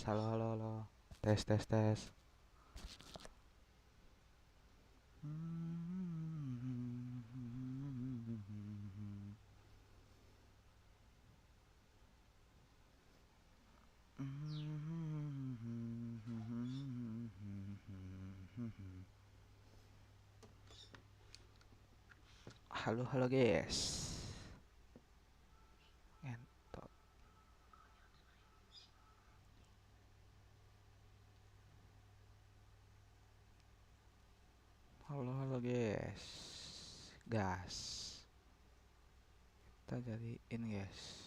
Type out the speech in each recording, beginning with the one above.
halo, halo, halo. Tes, tes, tes. Halo, halo guys. Ngentot. Halo, halo guys. Gas. Kita jadiin guys.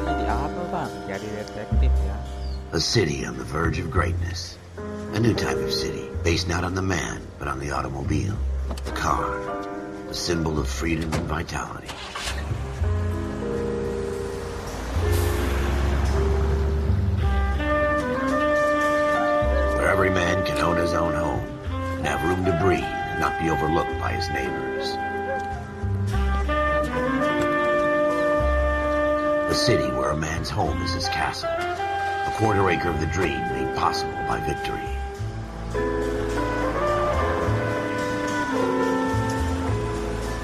Jadi apa bang? Jadi detektif ya. A city on the verge of greatness. A new type of city, based not on the man, but on the automobile. The car. The symbol of freedom and vitality. Where every man can own his own home, and have room to breathe, and not be overlooked by his neighbors. A city where a man's home is his castle. A quarter acre of the dream made possible by victory.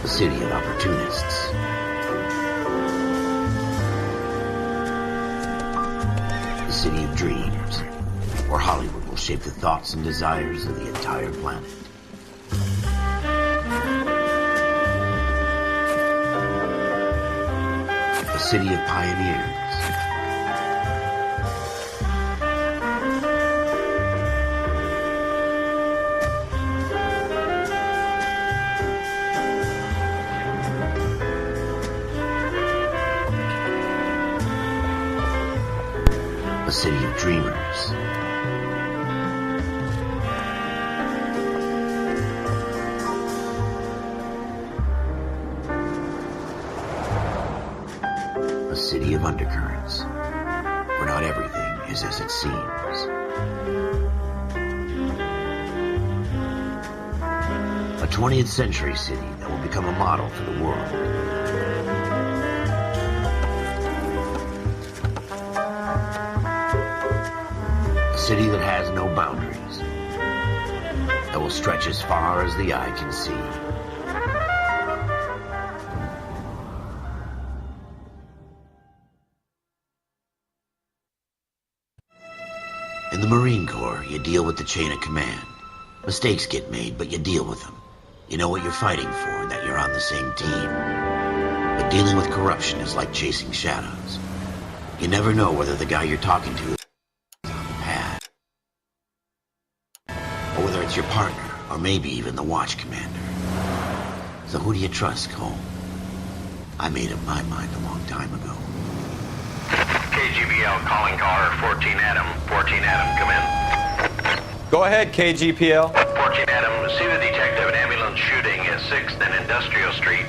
A city of opportunists. A city of dreams, where Hollywood will shape the thoughts and desires of the entire planet. A city of pioneers. A city of dreamers. A city of undercurrents, where not everything is as it seems. A 20th century city that will become a model for the world. A city that has no boundaries, that will stretch as far as the eye can see. In the Marine Corps, you deal with the chain of command. Mistakes get made, but you deal with them. You know what you're fighting for, and that you're on the same team. But dealing with corruption is like chasing shadows. You never know whether the guy you're talking to is on the pad, or whether it's your partner, or maybe even the watch commander. So who do you trust, Cole? I made up my mind a long time ago. KGBL calling caller 14 Adam. 14 Adam, come in. Go ahead, KGPL. 14 Adam, see the detective, an ambulance shooting at 6th and Industrial Street.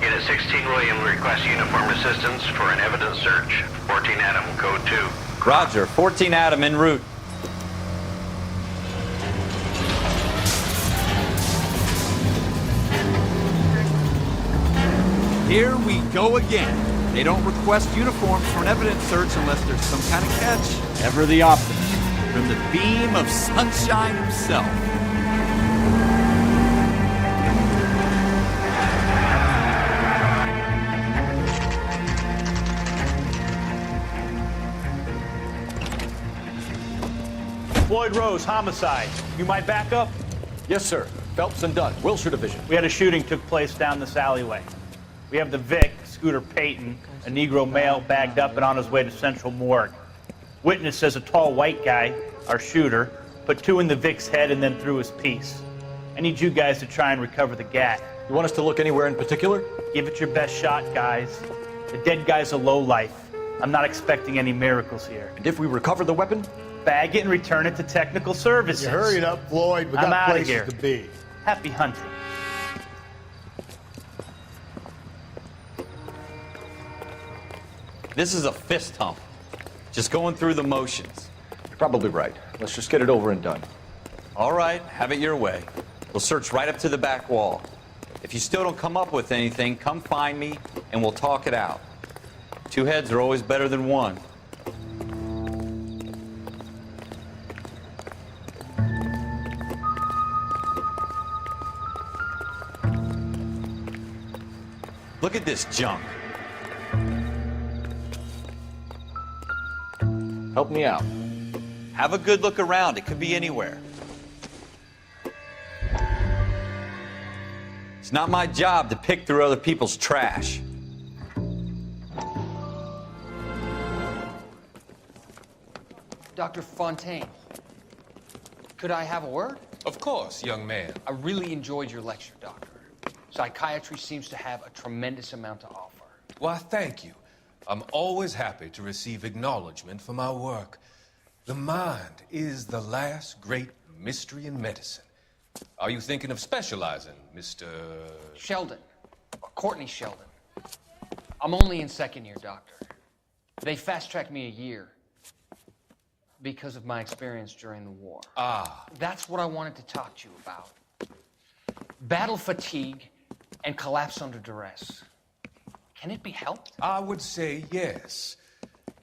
Unit 16 William requests uniform assistance for an evidence search. 14 Adam, code 2. Roger, 14 Adam en route. Here we go again. They don't request uniforms for an evidence search unless there's some kind of catch. Ever the optimist. From the beam of sunshine himself. Floyd Rose, homicide. You might back up? Yes, sir. Phelps and Dunn, Wilshire Division. We had a shooting took place down this alleyway. We have the Vic, Scooter Payton, a Negro male bagged up and on his way to Central Morgue. Witness says a tall white guy, our shooter, put 2 in the Vic's head and then threw his piece. I need you guys to try and recover the gat. You want us to look anywhere in particular? Give it your best shot, guys. The dead guy's a lowlife. I'm not expecting any miracles here. And if we recover the weapon, Bag it and return it to technical services. You hurry it up, Floyd. We I'm got outta places here. to be. Happy hunting. This is a fist hump. Just going through the motions. You're probably right. Let's just get it over and done. All right, have it your way. We'll search right up to the back wall. If you still don't come up with anything, come find me and we'll talk it out. Two heads are always better than one. Look at this junk. Help me out. Have a good look around. It could be anywhere. It's not my job to pick through other people's trash. Dr. Fontaine, could I have a word? Of course, young man. I really enjoyed your lecture, Doctor. Psychiatry seems to have a tremendous amount to offer. Why, thank you. I'm always happy to receive acknowledgement for my work. The mind is the last great mystery in medicine. Are you thinking of specializing, Mr. Sheldon, or Courtney Sheldon. I'm only in second year, Doctor. They fast-tracked me a year because of my experience during the war. Ah. That's what I wanted to talk to you about. Battle fatigue and collapse under duress. Can it be helped? I would say yes,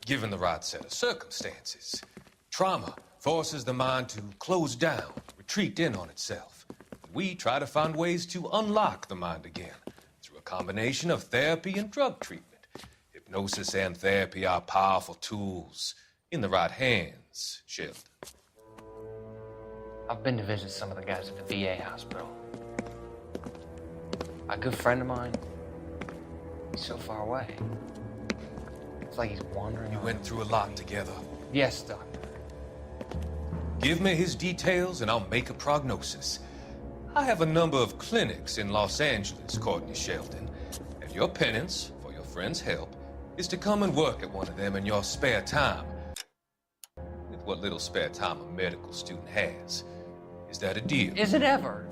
given the right set of circumstances. Trauma forces the mind to close down, retreat in on itself. We try to find ways to unlock the mind again through a combination of therapy and drug treatment. Hypnosis and therapy are powerful tools in the right hands, Sheldon. I've been to visit some of the guys at the VA hospital. A good friend of mine, he's so far away. It's like he's wandering. You went through a lot together. Yes, Doctor. Give me his details and I'll make a prognosis. I have a number of clinics in Los Angeles, Courtney Sheldon, and your penance, for your friend's help, is to come and work at one of them in your spare time. With what little spare time a medical student has. Is that a deal? Is it ever?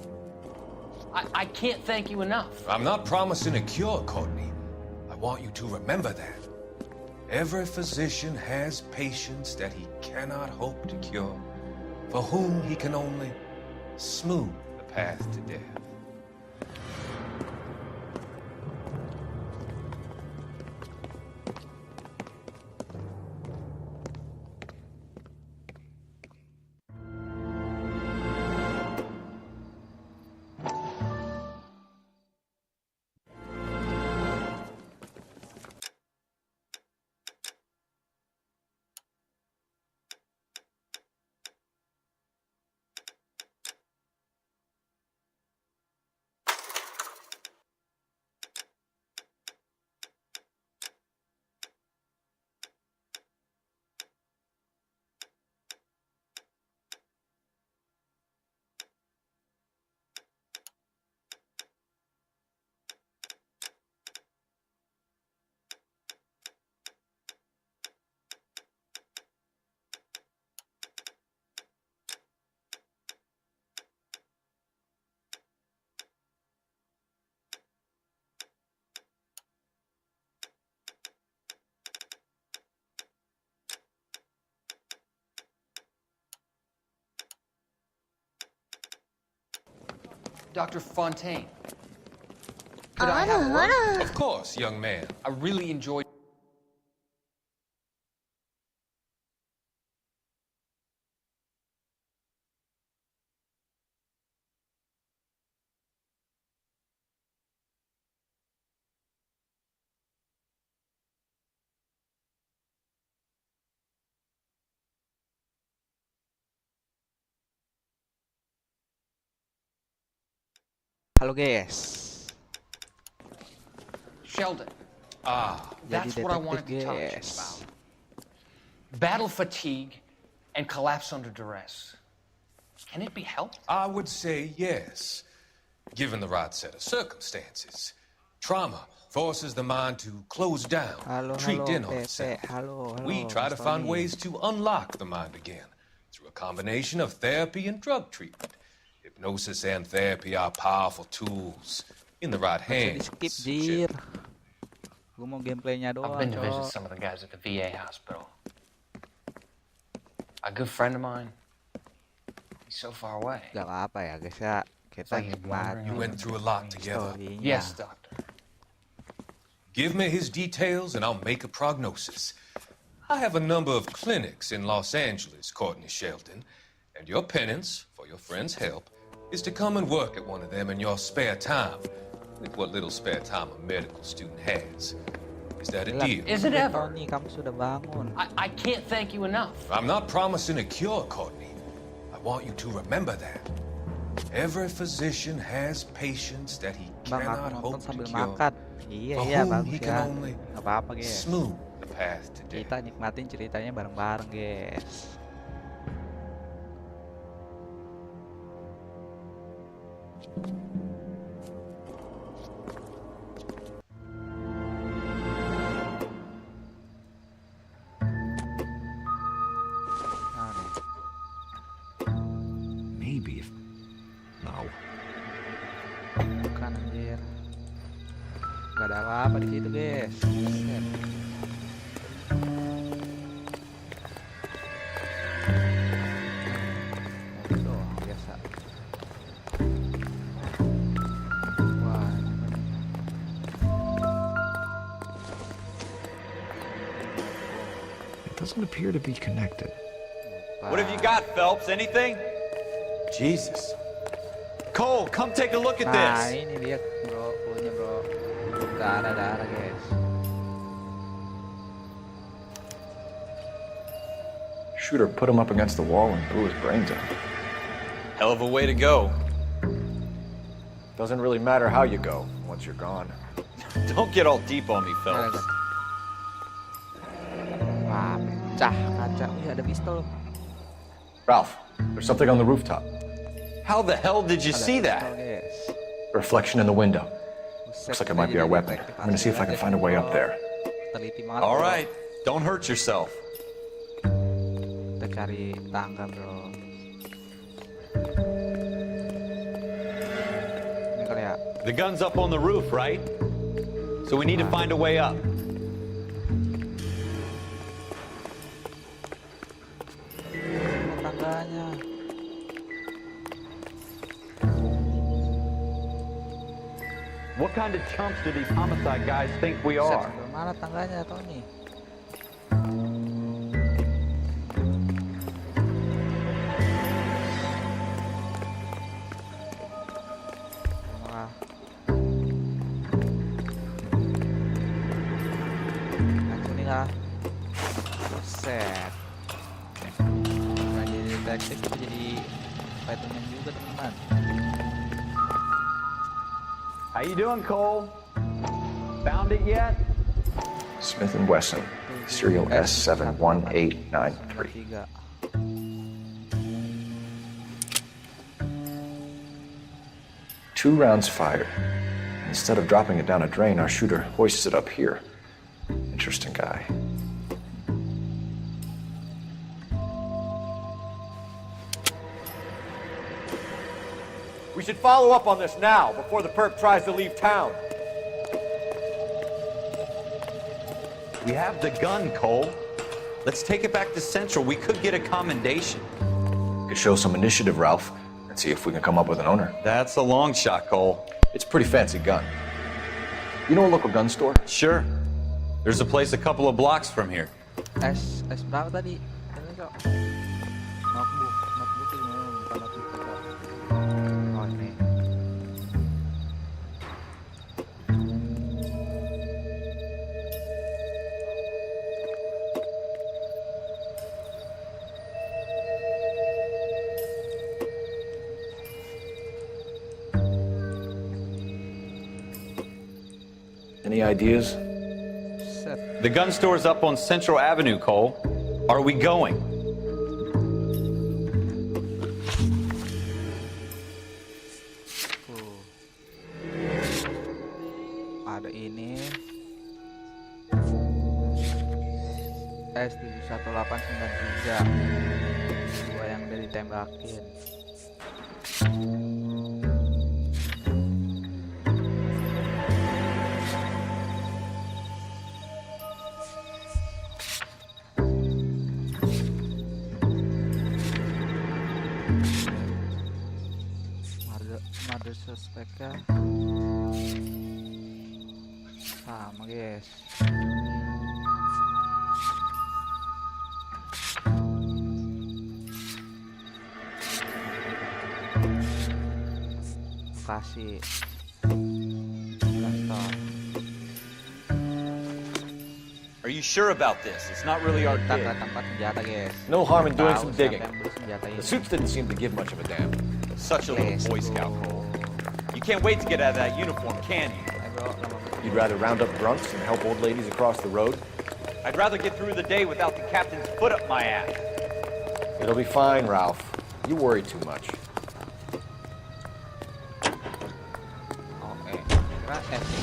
I can't thank you enough. I'm not promising a cure, Courtney. I want you to remember that. Every physician has patients that he cannot hope to cure, for whom he can only smooth the path to death. Dr. Fontaine, could I have a word? Of course, young man. I really enjoyed... Halo guys. Sheldon. Ah. That's Jadi what I detektif, wanted to talk to you guys. about. Battle fatigue and collapse under duress. Can it be helped? I would say yes, given the right set of circumstances. Trauma forces the mind to close down, retreat in on itself. We try to find ways to unlock the mind again through a combination of therapy and drug treatment. Hypnosis and therapy are powerful tools in the right Di hands. skip jir. Gue mau gameplaynya I've doang, been to visit cok. some of the guys at the VA hospital. A good friend of mine, he's so far away. Gak apa ya guys ya. Kita like he's wandering. You went through a lot together. story-nya. Yes, doctor. Give me his details and I'll make a prognosis. I have a number of clinics in Los Angeles, Courtney Sheldon, and your penance, for your friend's help, is to come and work at one of them in your spare time, with what little spare time a medical student has. Is that a deal? Is it ever? Tony, kamu sudah bangun. I can't thank you enough. I'm not promising a cure, Courtney. I want you to remember that. Every physician has patients that he Bang, aku cannot nonton hope to sambil cure, makan. Iya, for iya, whom bagus he ya. can only Gak apa-apa, guys. smooth the path to death. Kita nikmatin ceritanya bareng-bareng, guys. Nah, nih. Maybe if... No. Bukan anjir. Gak ada apa-apa di situ, guys. Buset. Mobil doang, biasa. Wah, It doesn't appear to be connected. What have you got, Phelps? Anything? Jesus. Cole, come take a look at nah, this. ini dia, bro. Cluenya, bro. Darah-darah, guys. Shooter put him up against the wall and blew his brains out. Hell of a way to go. Doesn't really matter how you go once you're gone. Don't get all deep on me, Phelps. Wah, pecah kaca. Wih, ada pistol. Ralph, there's something on the rooftop. How the hell did you Ada see pistol, that? guys. A reflection in the window. Buset, Looks like it kita might be our jadi weapon. detektif I'm gonna see if I can asli find a way aja, up bro. there. Teliti banget. All bro. right, don't hurt yourself. Kita cari tangga, bro. Ini kali ya. The gun's up on the roof, right? So we need to find a way up. Ini tangganya. What kind of chumps do these homicide guys think we Buset, are? sebelah mana tangganya, Tony? Wah. Langsung nih kah? Buset. Bukan jadi detektif, kita jadi Spiderman juga, teman-teman. How you doing, Cole? Found it yet? Smith & Wesson, serial S71893. 3. Two rounds fired. Instead of dropping it down a drain, our shooter hoists it up here. Interesting guy. We should follow up on this now, before the perp tries to leave town. We have the gun, Cole. Let's take it back to Central. We could get a commendation. Could show some initiative, Ralph, and see if we can come up with an owner. That's a long shot, Cole. It's a pretty fancy gun. You know a local gun store? Sure. There's a place a couple of blocks from here. S berapa tadi? Ini kok. Notebook ini bukan notebook kok. Oh ini. Any ideas? Set. The gun store's up on Central Avenue, Cole. Are we going? Ada ini. S71893. Gua yang udah ditembakin. Mother suspeknya sama guys. Kasih gastor. Are you sure about this? It's not really our Kita gig. ke tempat senjata guys. No harm in doing Tahu some siapa digging. yang beli senjata The ini. suits didn't seem to give much of a damn. Such a little Let's Boy go. Scout, Cole. You can't wait to get out of that uniform, can you? Ayo bro, lama banget. You'd rather round up drunks and help old ladies across the road? I'd rather get through the day without the captain's foot up my ass. It'll be fine, Ralph. You worry too much. Oke, kira ini.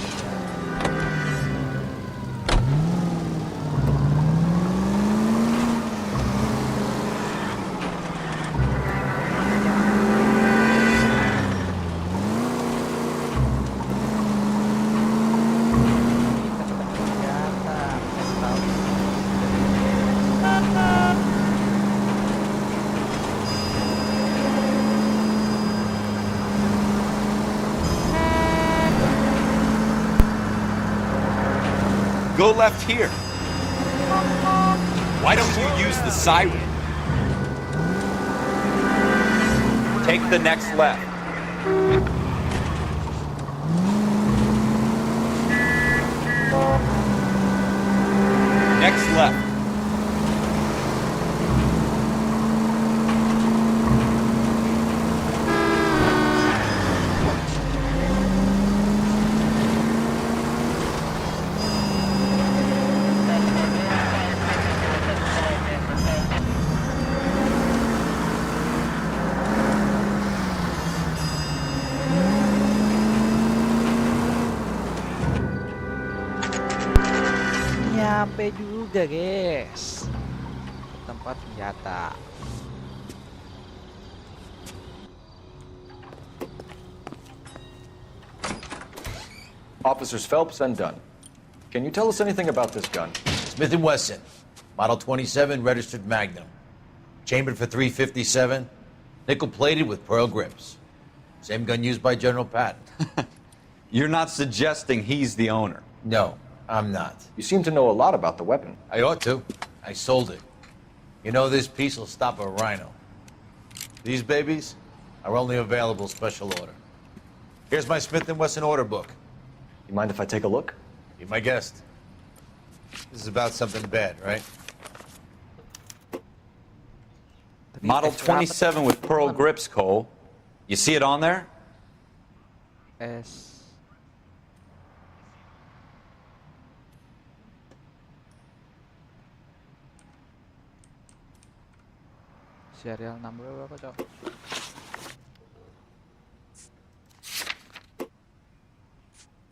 Go left here. Why don't you use the siren? Take the next left. Next left. Nyampe juga guys, tempat senjata. Officers Phelps and Dunn. Can you tell us anything about this gun? Smith & Wesson, Model 27, registered Magnum. Chambered for .357, nickel-plated with pearl grips. Same gun used by General Patton. You're not suggesting he's the owner. No, I'm not. You seem to know a lot about the weapon. I ought to. I sold it. You know, this piece will stop a rhino. These babies are only available special order. Here's my Smith & Wesson order book. You mind if I take a look? Be my guest. This is about something bad, right? Model 27 with pearl grips, Cole. You see it on there? S serial number berapa cok?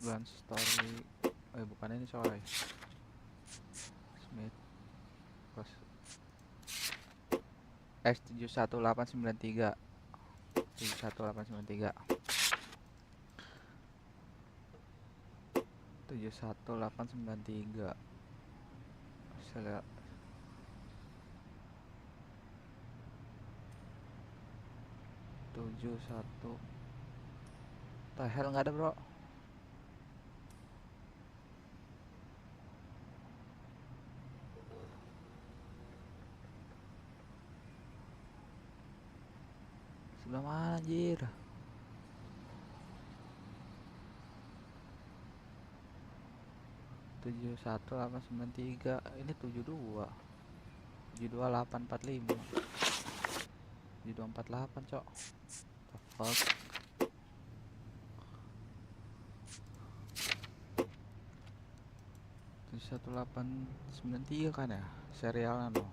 Gun story, bukan ini coy. Smith S71893 71893 71893 saya 71 the hell nggak ada bro. Sebelah mana anjir? Tujuh satu delapan sembilan tiga ini 72 72845 7248 cok. The fuck. Tujuh satu delapan sembilan tiga kan ya serialnya no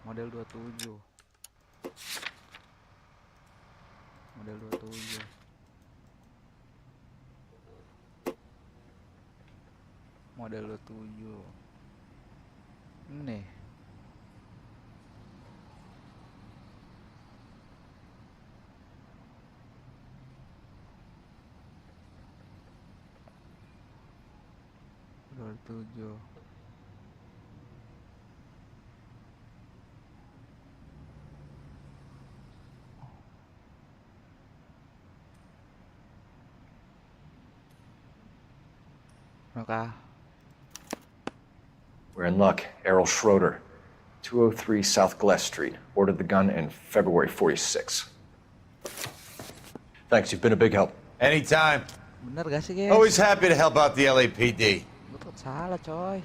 model 27 model 27 model 27 nih 7. Maka We're in luck. Errol Schroeder, 203 South Glass Street. Ordered the gun in February 46. Thanks, you've been a big help. Anytime. bener gak sih guys? Always happy to help out the LAPD. Lu tuh salah coy.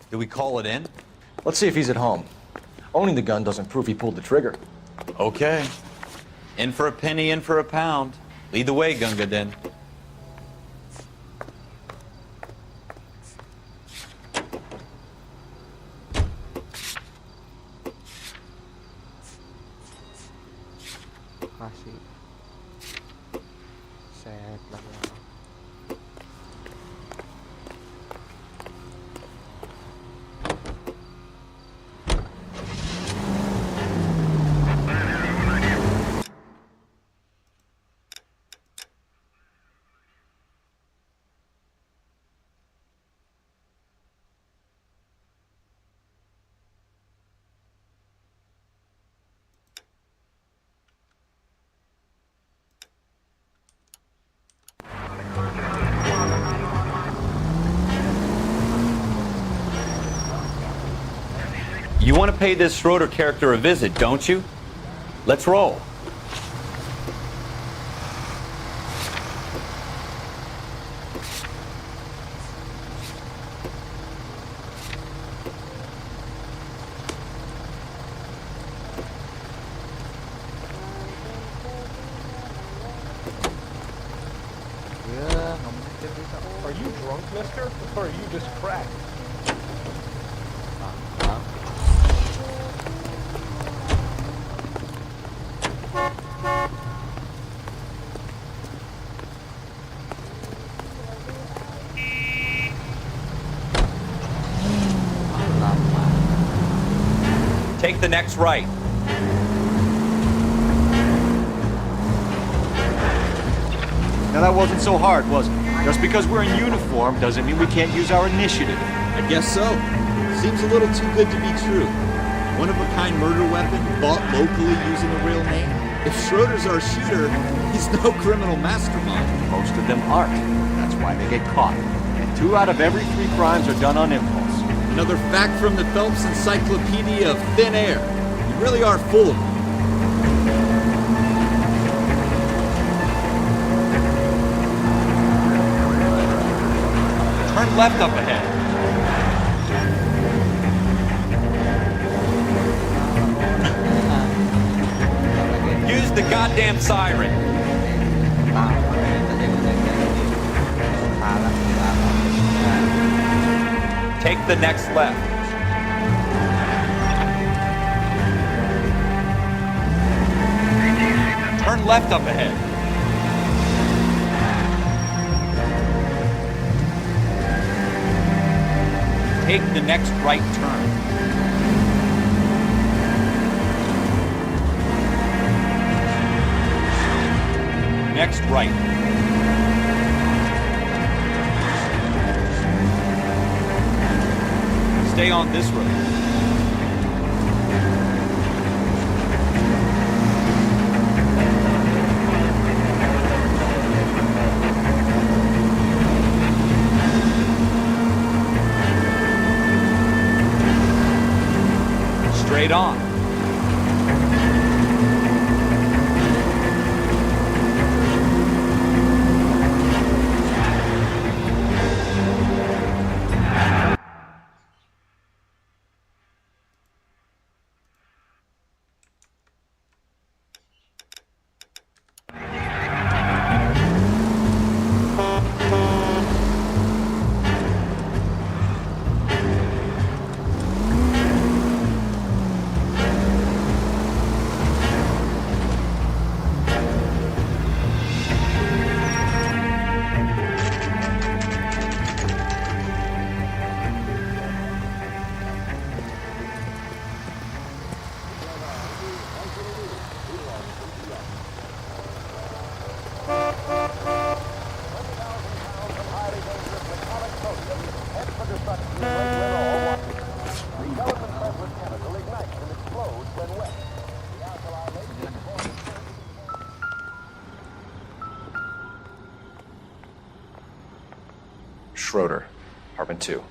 Do we call it in? Let's see if he's at home. Owning the gun doesn't prove he pulled the trigger. Okay. In for a penny, in for a pound. Lead the way, Gunga Din. Kasih set lagi. You want to pay this Schroeder character a visit, don't you? Let's roll. Are you drunk, mister? Or are you just cracked? Take the next right. Now that wasn't so hard, was it? Just because we're in uniform doesn't mean we can't use our initiative. I guess so. Seems a little too good to be true. One-of-a-kind murder weapon, bought locally using a real name. If Schroeder's our shooter, he's no criminal mastermind. Most of them aren't. That's why they get caught. And 2 out of every 3 crimes are done on impulse. Another fact from the Phelps Encyclopedia of Thin Air. You really are full of them. Turn left up ahead. Use the goddamn siren. Take the next left. Turn left up ahead. Take the next right turn. Next right. Stay on this road. Straight on. Schroeder, apartment 2.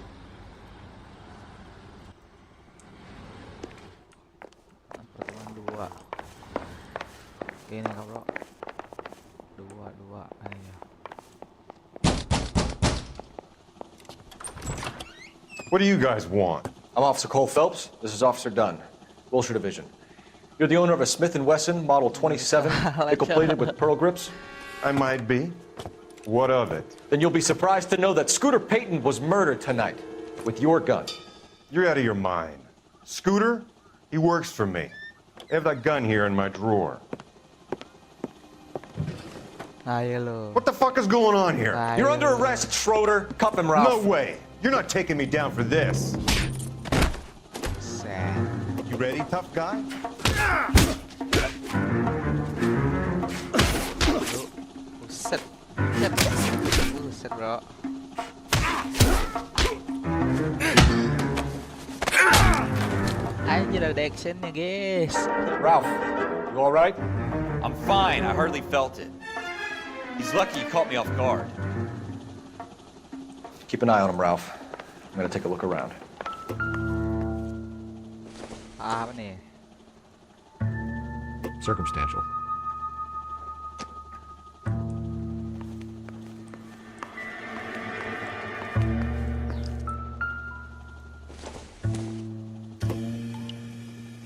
Apartemen 2. Ini kan bro. 2. Ayo. What do you guys want? I'm Officer Cole Phelps. This is Officer Dunn, Wilshire Division. You're the owner of a Smith & Wesson Model 27, nickel-plated with pearl grips? I might be. What of it? Then you'll be surprised to know that Scooter Payton was murdered tonight with your gun. You're out of your mind. Scooter? He works for me. I have that gun here in my drawer. What the fuck is going on here? You're under arrest, Schroeder. Cuff him, Ralph. No way. You're not taking me down for this. You ready, tough guy? Set bro. Anjir ada actionnya guys. Ralph, you all right? I'm fine. I hardly felt it. He's lucky you caught me off guard. Keep an eye on him, Ralph. I'm gonna take a look around. Apa nih? Circumstantial.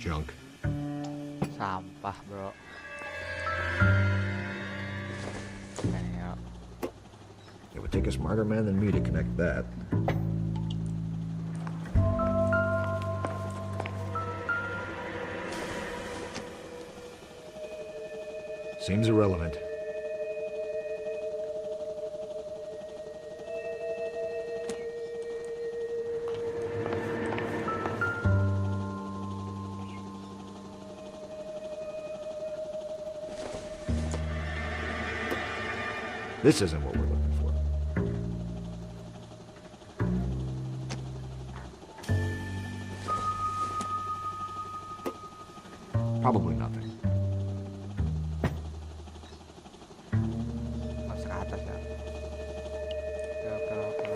Junk. Sampah bro. It would take a smarter man than me to connect that. Seems irrelevant. This isn't what we're looking for. Probably nothing. Harus ke atas ya. Oke.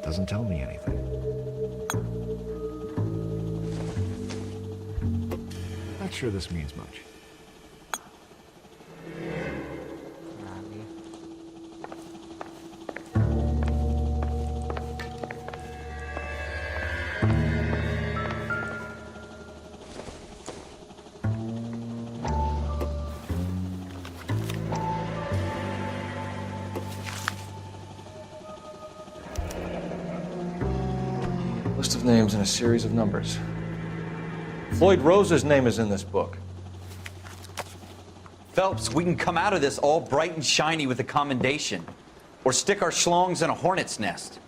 Doesn't tell me anything. Not sure this means much. List of names and a series of numbers. Floyd Rose's name is in this book. Phelps, we can come out of this all bright and shiny with a commendation, or stick our schlongs in a hornet's nest.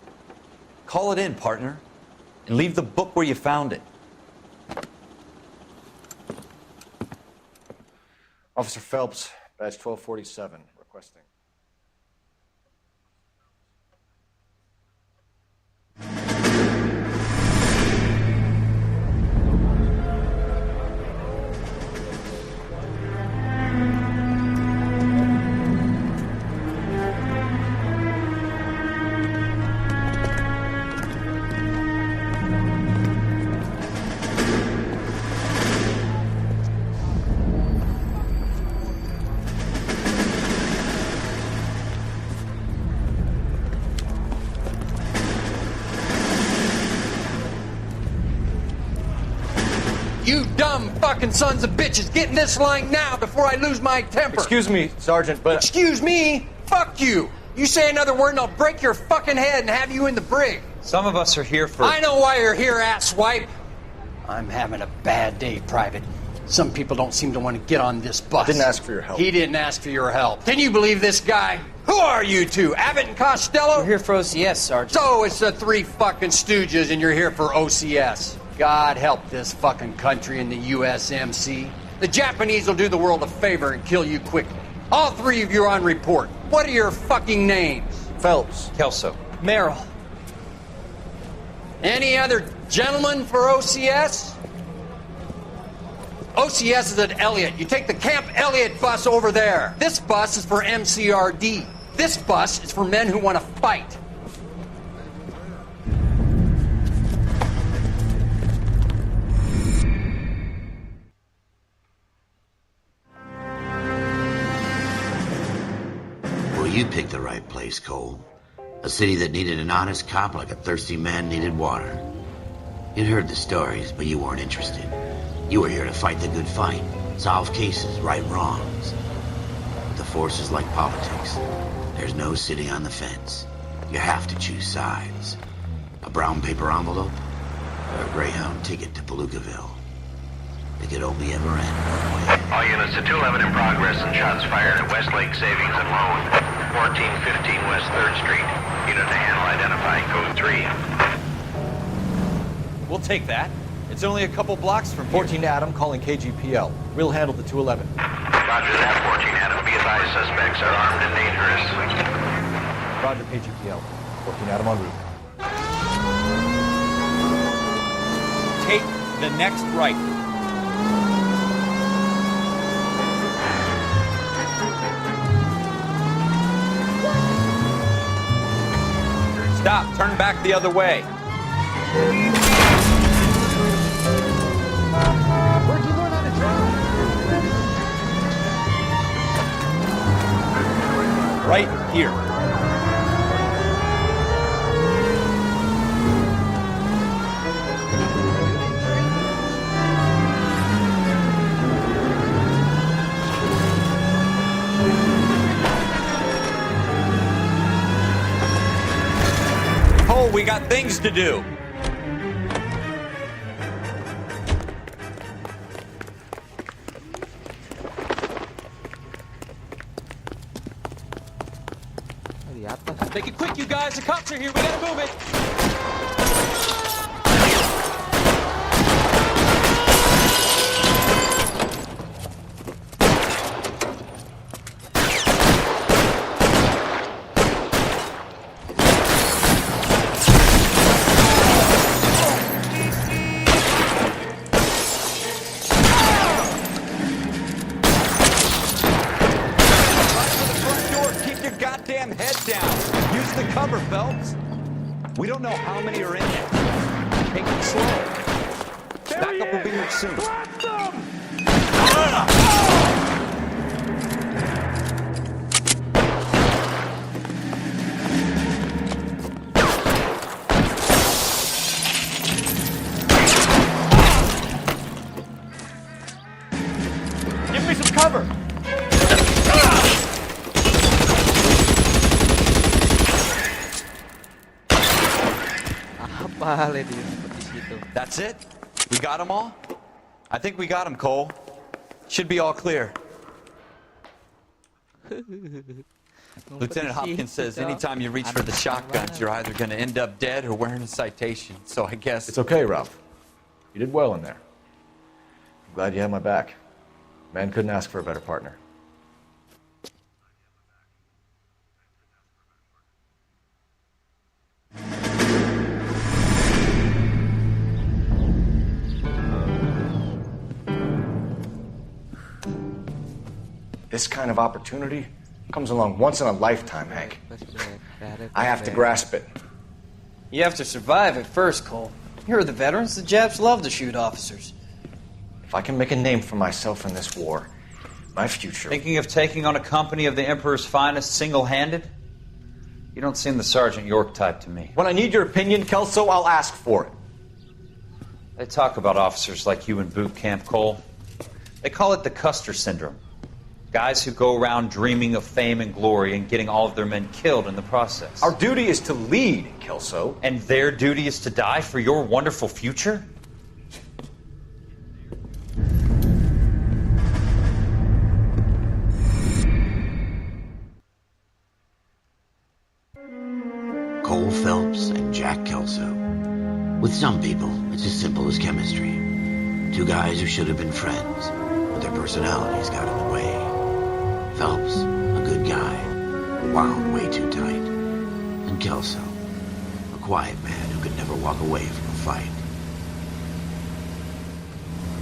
Call it in, partner, and leave the book where you found it. Officer Phelps, badge 1247, requesting. You dumb fucking sons of bitches, get in this line now before I lose my temper. Excuse me, Sergeant, but... Excuse me? Fuck you. You say another word and I'll break your fucking head and have you in the brig. Some of us are here for... I know why you're here, asswipe. I'm having a bad day, Private. Some people don't seem to want to get on this bus. I didn't ask for your help. He didn't ask for your help. Can you believe this guy? Who are you two? Abbott and Costello? We're here for OCS, Sergeant. So it's the three fucking stooges and you're here for OCS. God help this fucking country and the USMC. The Japanese will do the world a favor and kill you quickly. All three of you are on report. What are your fucking names? Phelps. Kelso. Merrill. Any other gentlemen for OCS? OCS is at Elliott. You take the Camp Elliott bus over there. This bus is for MCRD. This bus is for men who want to fight. Well, you picked the right place, Cole. A city that needed an honest cop like a thirsty man needed water. You'd heard the stories, but you weren't interested. You were here to fight the good fight, solve cases, right wrongs. But the force is like politics. There's no sitting on the fence. You have to choose sides. A brown paper envelope or a Greyhound ticket to Palookaville. It could only ever end one way. All units to 211 in progress and shots fired at Westlake Savings and Loan, 1415 West 3rd Street. Unit to handle identifying code 3. We'll take that. It's only a couple blocks from here. 14 Adam calling KGPL. We'll handle the 211. Roger that, 14 Adam. Be advised, suspects are armed and dangerous. Roger, KGPL. 14 Adam en route. Take the next right. Stop. Turn back the other way. Where'd you learn how to drive? Right here. Oh, we got things to do. Make it quick, you guys. The cops are here. We gotta move it. Phelps. We don't know how many are in there. Take it slow. Backup will be here soon. Give me some cover. That's it? We got them all? I think we got them, Cole. Should be all clear. Lieutenant Hopkins says anytime you reach for the shotguns, you're either going to end up dead or wearing a citation. So I guess... It's okay, Ralph. You did well in there. I'm glad you had my back. Man couldn't ask for a better partner. This kind of opportunity comes along once in a lifetime, Hank. I have to grasp it. You have to survive it first, Cole. Here are the veterans. The Japs love to shoot officers. If I can make a name for myself in this war, my future... Thinking of taking on a company of the Emperor's finest single-handed? You don't seem the Sergeant York type to me. When I need your opinion, Kelso, I'll ask for it. They talk about officers like you in boot camp, Cole. They call it the Custer Syndrome. Guys who go around dreaming of fame and glory and getting all of their men killed in the process. Our duty is to lead, Kelso. And their duty is to die for your wonderful future? Cole Phelps and Jack Kelso. With some people, it's as simple as chemistry. Two guys who should have been friends, but their personalities got in the way. Phelps, a good guy, wound way too tight. And Kelso, a quiet man who could never walk away from a fight.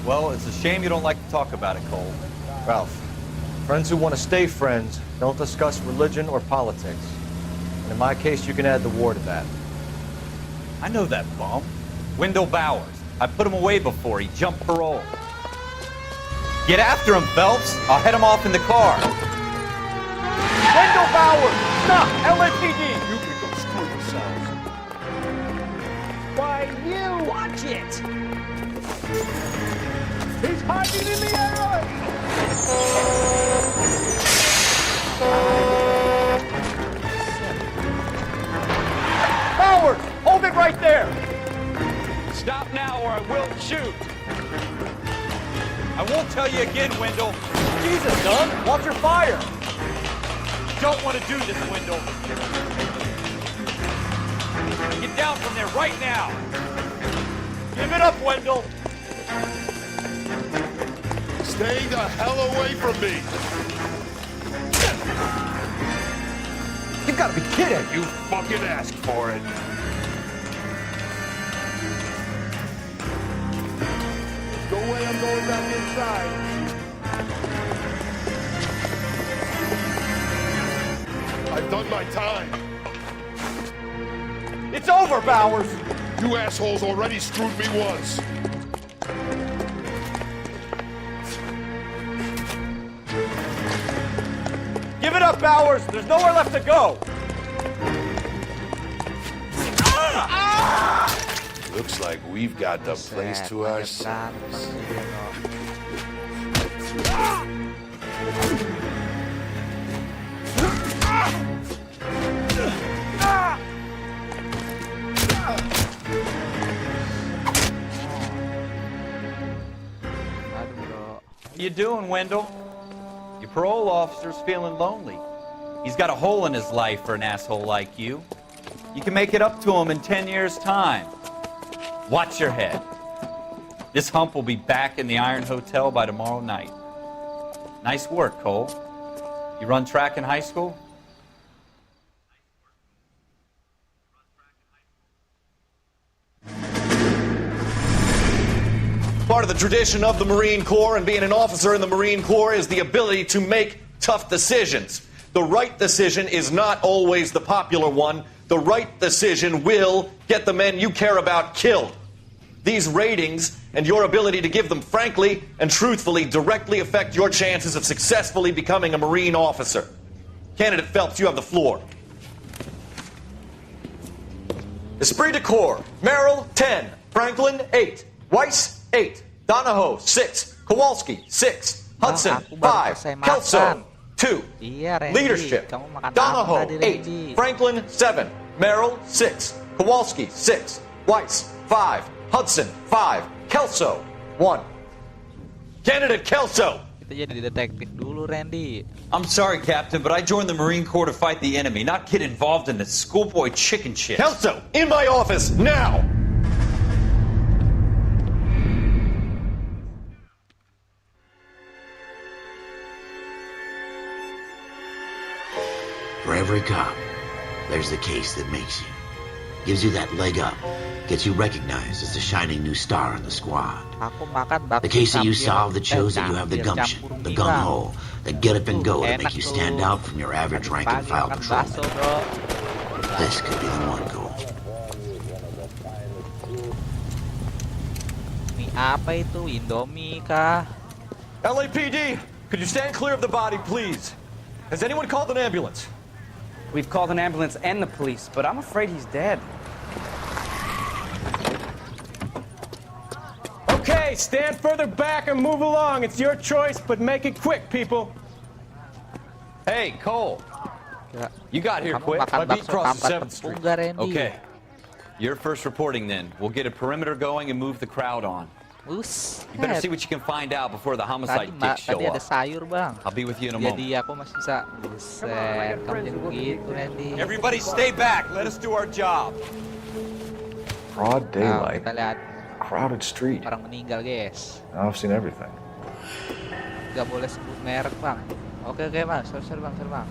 Well, it's a shame you don't like to talk about it, Cole. Ralph, friends who want to stay friends don't discuss religion or politics. And in my case, you can add the war to that. I know that bum. Wendell Bowers. I put him away before he jumped parole. Get after him, Phelps. I'll head him off in the car. Wendell Bowers! Stop! LAPD! You can go screw yourselves. Why, you! Watch it! He's hiding in the alley! Bowers! Hold it right there! Stop now or I will shoot. I won't tell you again, Wendell. Jesus, son! Watch your fire! Don't want to do this, Wendell. Get down from there right now. Give it up, Wendell! Stay the hell away from me! You've got to be kidding! You fucking asked for it! No way I'm going back inside. I've done my time. It's over, Bowers! You assholes already screwed me once. Give it up, Bowers! There's nowhere left to go! Looks like we've got the place to ourselves. How you doing, Wendell? Your parole officer's feeling lonely. He's got a hole in his life for an asshole like you. You can make it up to him in 10 years' time. Watch your head. This hump will be back in the Iron Hotel by tomorrow night. Nice work, Cole. You run track in high school? Part of the tradition of the Marine Corps and being an officer in the Marine Corps is the ability to make tough decisions. The right decision is not always the popular one. The right decision will get the men you care about killed. These ratings and your ability to give them frankly and truthfully directly affect your chances of successfully becoming a Marine officer. Candidate Phelps, you have the floor. Esprit de Corps, Merrill, 10. Franklin, 8. Weiss, 8. Donahoe, 6. Kowalski, 6. Hudson, 5. Kelso, 2. Leadership, Donahoe, 8. Franklin, 7. Merrill, 6. Kowalski, 6. Weiss, 5. Hudson, 5. Kelso, 1. Candidate Kelso. Kita jadi detektif dulu, Randy. I'm sorry, Captain, but I joined the Marine Corps to fight the enemy, not get involved in the schoolboy chicken shit. Kelso, in my office, now! For every cop, there's the case that makes you. Gives you that leg up. Gets you recognized as the shining new star in the squad. The case that you solve that shows that you have the gumption, the gung-ho, the get up and go that make you stand out from your average rank and file patrolman. This could be the one, Cole. Ini apa itu? Indomie kah? LAPD, could you stand clear of the body, please? Has anyone called an ambulance? We've called an ambulance and the police, but I'm afraid he's dead. Okay, stand further back and move along. It's your choice, but make it quick, people. Hey, Cole. You got here quick. makan My beat bakso crosses tampat 7th Street. tepung gak, Randy? Okay. You're first reporting then. We'll get a perimeter going and move the crowd on. You better see what you can find out before the homicide dicks show Tadi ada up. sayur, Bang. I'll be with you in a moment. Jadi aku masih bisa. Buset, kamu jadi begitu, Randy. Everybody stay back. Let us do our job. Broad daylight. Kita lihat Crowded street. orang meninggal, guys. I've seen everything. Gak boleh sebut merek, Bang. Oke, Bang. Sorry, Bang.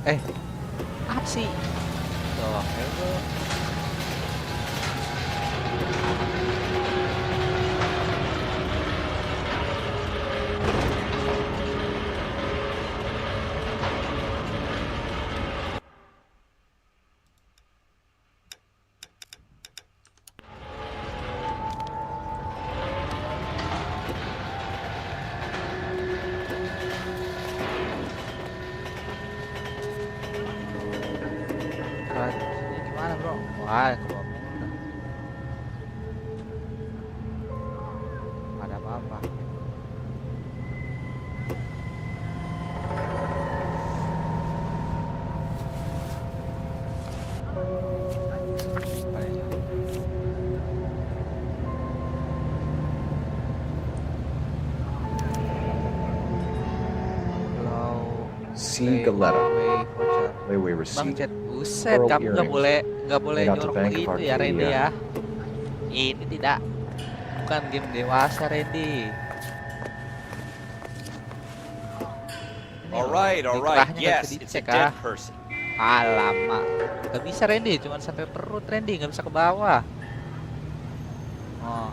Apa sih? Oh, hello. Ini gimana bro? Wah, ke bawah udah. Ada apa-apa? See Galetta. Layaway Bang receipt. Chat, buset, Pearl kamu earrings. nggak boleh Made out to jorok Bank of begitu ya Randy Arcadia. ya. Ini tidak, bukan game dewasa Randy. All right. Ikrahnya nggak Yes, bisa it's a dicek, dead ah. person. Alamak, nggak bisa Randy, cuma sampai perut Randy, nggak bisa ke bawah. Oh,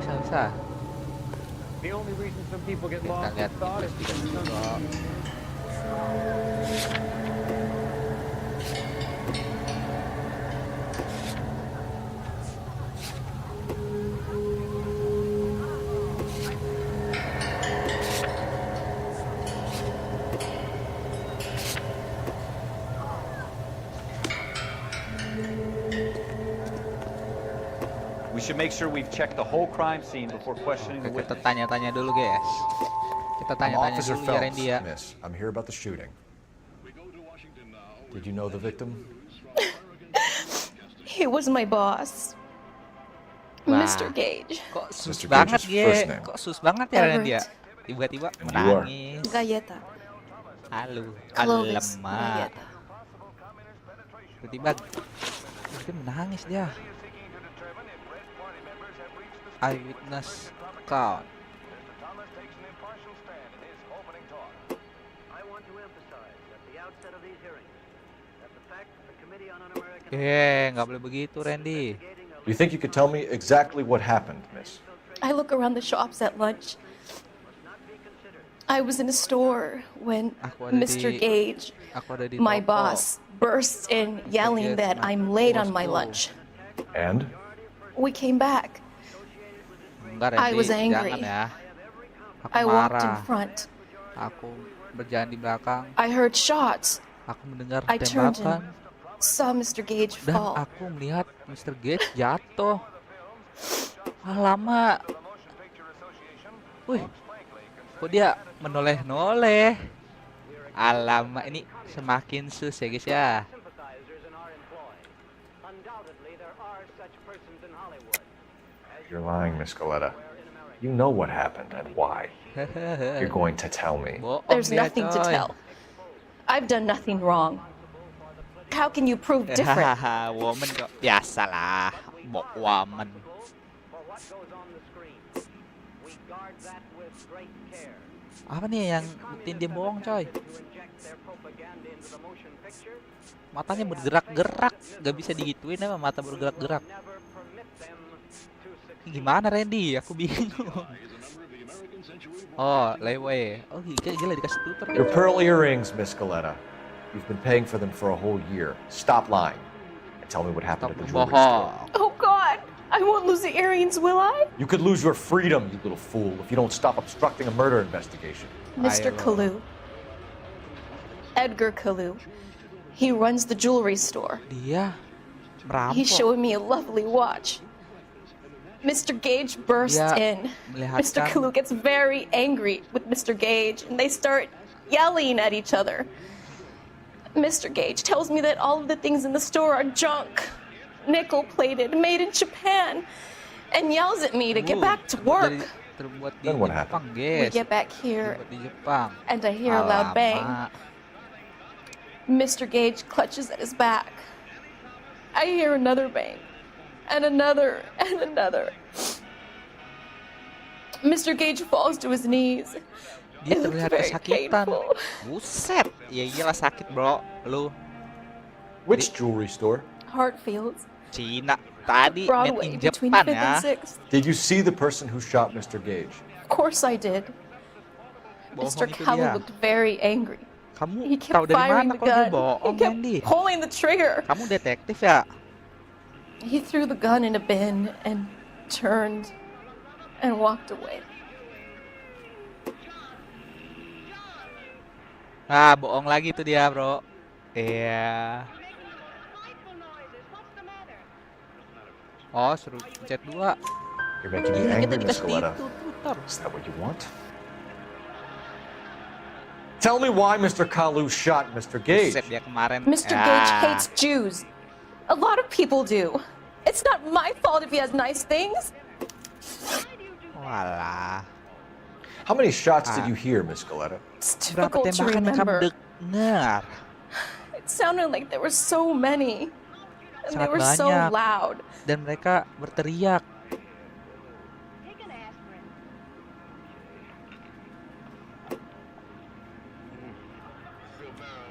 bisa. The only reason some people get Kita lost lihat in thought is investigasi dulu. We should make sure we've checked the whole crime scene before questioning the Kita witness. tanya-tanya dulu guys. Kita I'm tanya-tanya Officer dulu ya Randy ya. Phelps, miss. I'm here about the shooting. Did you know the victim? He was my boss, Wah, Mr. Gage. Kok sus Mr. banget Gage's first Ge? name. Kok sus banget ya Randy ya? Everett. Tiba-tiba And you are? menangis. Galleta. Halo, Clovis alamak. Galleta. Tiba-tiba menangis dia. Eyewitness count. Nggak boleh begitu Randy. You think you could tell me exactly what happened, miss? I look around the shops at lunch. I was in a store when Aku ada Mr. di- Gage, Aku ada di my toko. boss, bursts in yelling Gage, that my I'm late on boss my tuh. lunch. And? We came back. Enggak I Randy, was angry. jangan ya. Aku I walked in marah. front. Aku berjalan di belakang. I heard shots. Aku mendengar I turned tembakan. and saw Mr. Gage Dan fall. aku melihat Mr. Gage jatuh. Alamak. Wih, kok dia menoleh-noleh. Alamak, ini semakin sus ya guys ya. You're lying, Miss Galetta. You know what happened and why. You're going to tell me. There's nothing to tell. I've done nothing wrong. How can you prove different? Woman kok biasalah, woman. Apa nih yang bikin dia bohong coy? Matanya bergerak-gerak, gak bisa digituin apa mata bergerak-gerak. Gimana Randy? Aku bingung. Oh, layaway. Oh, gila dikasih tutor. Your pearl earrings, Miss Galetta. You've been paying for them for a whole year. Stop lying and tell me what happened at the jewelry store. Oh God, I won't lose the earrings, will I? You could lose your freedom, you little fool, if you don't stop obstructing a murder investigation. Mr. Kalu. Edgar Kalu. He runs the jewelry store. Dia merampok. He showed me a lovely watch. Mr. Gage bursts Dia in. melihatkan- Mr. Kalu gets very angry with Mr. Gage, and they start yelling at each other. Mr. Gage tells me that all of the things in the store are junk, nickel-plated, made in Japan, and yells at me to get back to work. Terbuat di Then what Jepang, We guys. get back here, Terbuat di Jepang. and I hear a loud bang. Alamak. Mr. Gage clutches at his back. I hear another bang, and another, and another. Mr. Gage falls to his knees. Dia It looked terlihat very kesakitan. painful. Buset, ya iyalah sakit bro, lu. Which jewelry store? Hartfield's. Cina tadi made Broadway in between Japan 5th and ya. 6th. Did you see the person who shot Mr. Gage? Of course I did. Mr. Bohong itu Kalu dia. looked very angry. Kamu He tahu kept dari firing mana the kalau dia gun. He bohong, kept Randy? pulling the trigger. Kamu detektif ya? He threw the gun in a bin and turned and walked away. Ah, bohong lagi tuh dia, bro. Iya. Oh, suruh pencet 2. You're making me Iya, kita angry, Miss dikasih Coletta. ditutor. Is that what you want? Tell me why Mr. Kalu shot Mr. Gage. Buset, dia kemarin. Mr. Gage hates Jews. A lot of people do. It's not my fault if he has nice things. Walah. How many shots did you hear, Miss Coletta? It's Berapa difficult to tembakan yang kamu remember. dengar? It sounded like there were so many. And they Sangat were so banyak. loud. Dan mereka berteriak.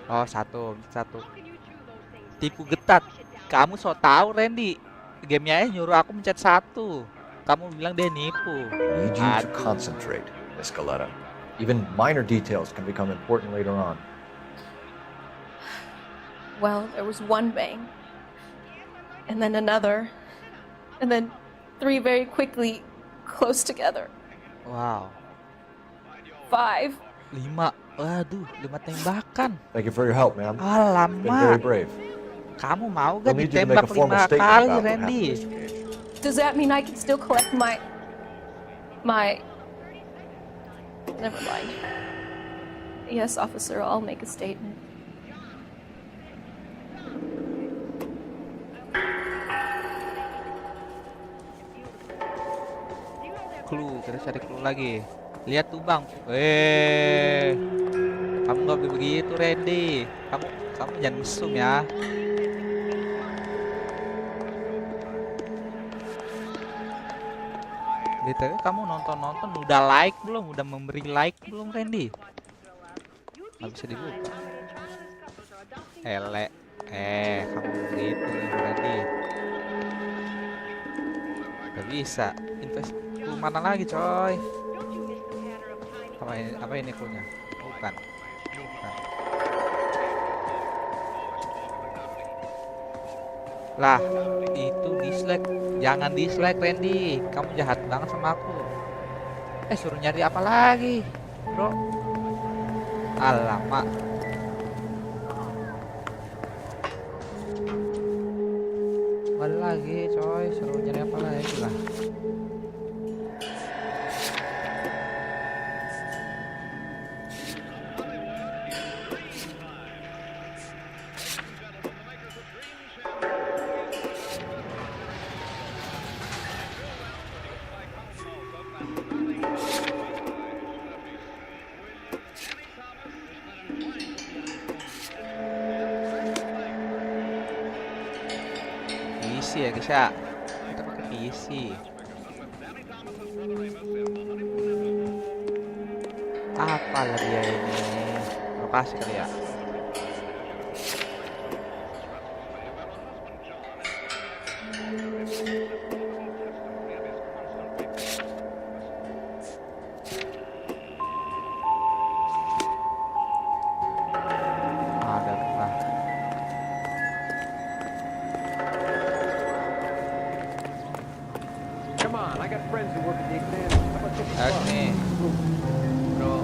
Oh, satu. Tipu getat. Kamu so tahu, Randy. Gamenya nyuruh aku mencet 1. Kamu bilang dia nipu. Need you to concentrate, Miss Coletta. Even minor details can become important later on. Well, there was one bang. And then another. And then 3 very quickly, close together. Wow. 5. 5. Waduh, 5 tembakan. Thank you for your help, ma'am. Alamak. Been very brave. Kamu mau gak We'll need you to make ditembak a formal 5 statement kali, about what Randy? happened, Mr. Gage. Does that mean I can still collect my... Never mind. Yes, officer, I'll make a statement. Clue, kita cari clue lagi. Lihat tuh bang. Kamu nggak boleh begitu, Randy. Kamu jangan mesum ya. BTW kamu nonton udah like belum? Udah memberi like belum, Randy? Nggak bisa dibuka. Kamu begitu, Randy. Gak bisa. Clue mana lagi, coy? Apa ini clue-nya? Bukan. Lah, itu dislike. Jangan dislike, Randy. Kamu jahat banget sama aku. Suruh nyari apa lagi, bro? Alamak. Balik lagi, coy. Suruh nyari apa lagi lah. PC ya guys ya, kita pakai PC. Apa lah dia ini? Lokasi kali ya. Ada rumah. Come on, I got friends who work at the exam. How about this? Nih, bro.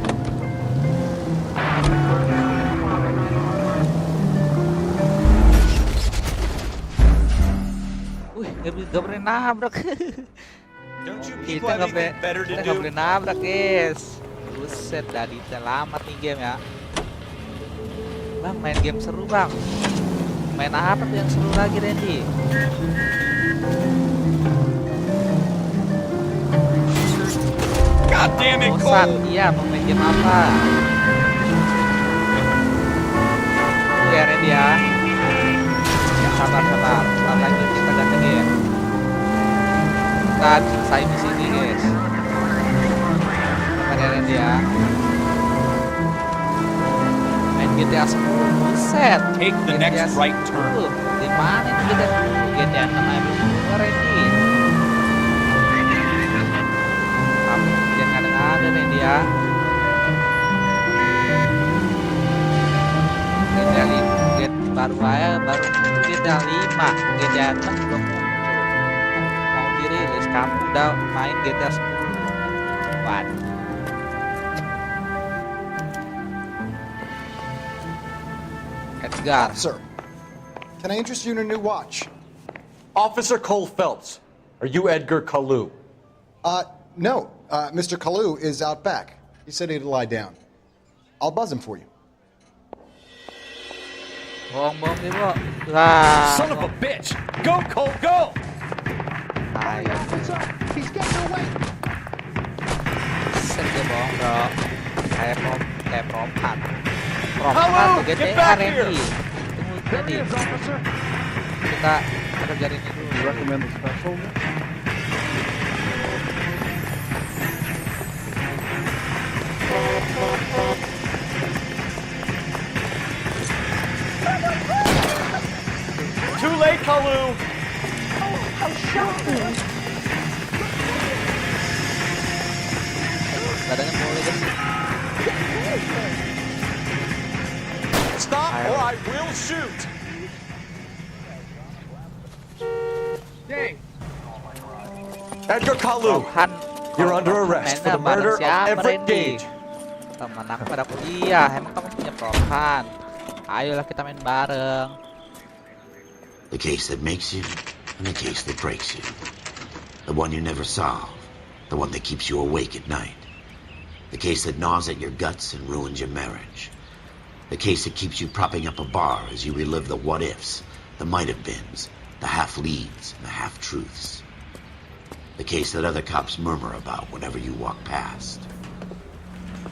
Gak boleh nabrak. Kita nggak boleh nabrak, guys. Buset, dari selamat nih game ya. Bang, main game seru bang. Main apa tuh yang seru lagi, Randy? God damn it, Bosan, Cole! iya, mau main game apa? Tunggu ya, Randy ya. Ya, sabar. Sebentar lagi kita ganti game. Kita selesai di sini, guys. Sabar ya, Randy ya. GTA 10 buset. Take the GTA next right turn. 10. Di mana itu GTA 10? GTA 6 ready. Tapi jangan ada nih dia. GTA 5 baru GTA 5, GTA 6 belum muncul. Mau dirilis, kamu udah main GTA 10. Waduh. Edgar. Sir, can I interest you in a new watch? Officer Cole Phelps, are you Edgar Kalu? No. Mr. Kalu is out back. He said he'd lie down. I'll buzz him for you. Bohong nih, Bro. Lah. Son of a bitch! Go, Cole, go! Ayo. Set dia bohong, Bro. Kayak perompak. Perompak tuh GTA ready. Tunggu ready. Kita kerjain ini dulu. You recommend the special? Too late, Kalu! How shocking! Badannya boleh kan? Stop or I will shoot! Edgar Kalu, you're under arrest for the murder of Everett Gage. Teman aku pada kuliah, emang kamu punya perohan. Ayolah kita main bareng. The case that makes you, and the case that breaks you. The one you never solve, the one that keeps you awake at night. The case that gnaws at your guts and ruins your marriage. The case that keeps you propping up a bar as you relive the what-ifs, the might-have-beens, the half-leads, and the half-truths. The case that other cops murmur about whenever you walk past.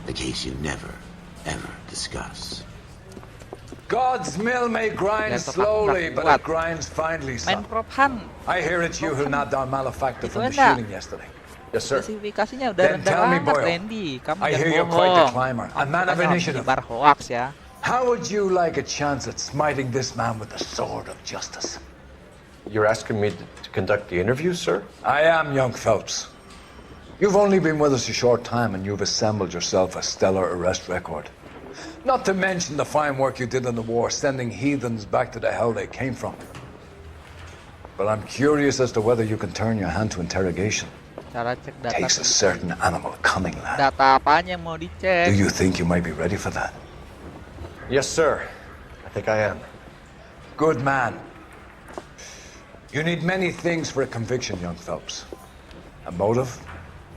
The case you never, ever discuss. God's mill may grind slowly, but it grinds finally, son. I hear it's you who nabbed our malefactor from the shooting yesterday. Yes, sir. Spesifikasinya udah Then tell me, rendah banget, Boyle. Randy. Kamu I jangan hear you're quite a bohong. climber, a man of initiative. Bar hoax ya. How would you like a chance at smiting this man with the sword of justice? You're asking me to conduct the interview, sir? I am, young Phelps. You've only been with us a short time and you've assembled yourself a stellar arrest record. Not to mention the fine work you did in the war, sending heathens back to the hell they came from. But I'm curious as to whether you can turn your hand to interrogation. Cara cek data. Takes a certain animal cunning, lad. Data apanya yang mau dicek? Do you think you might be ready for that? Yes, sir. I think I am. Good man. You need many things for a conviction, young Phelps. A motive,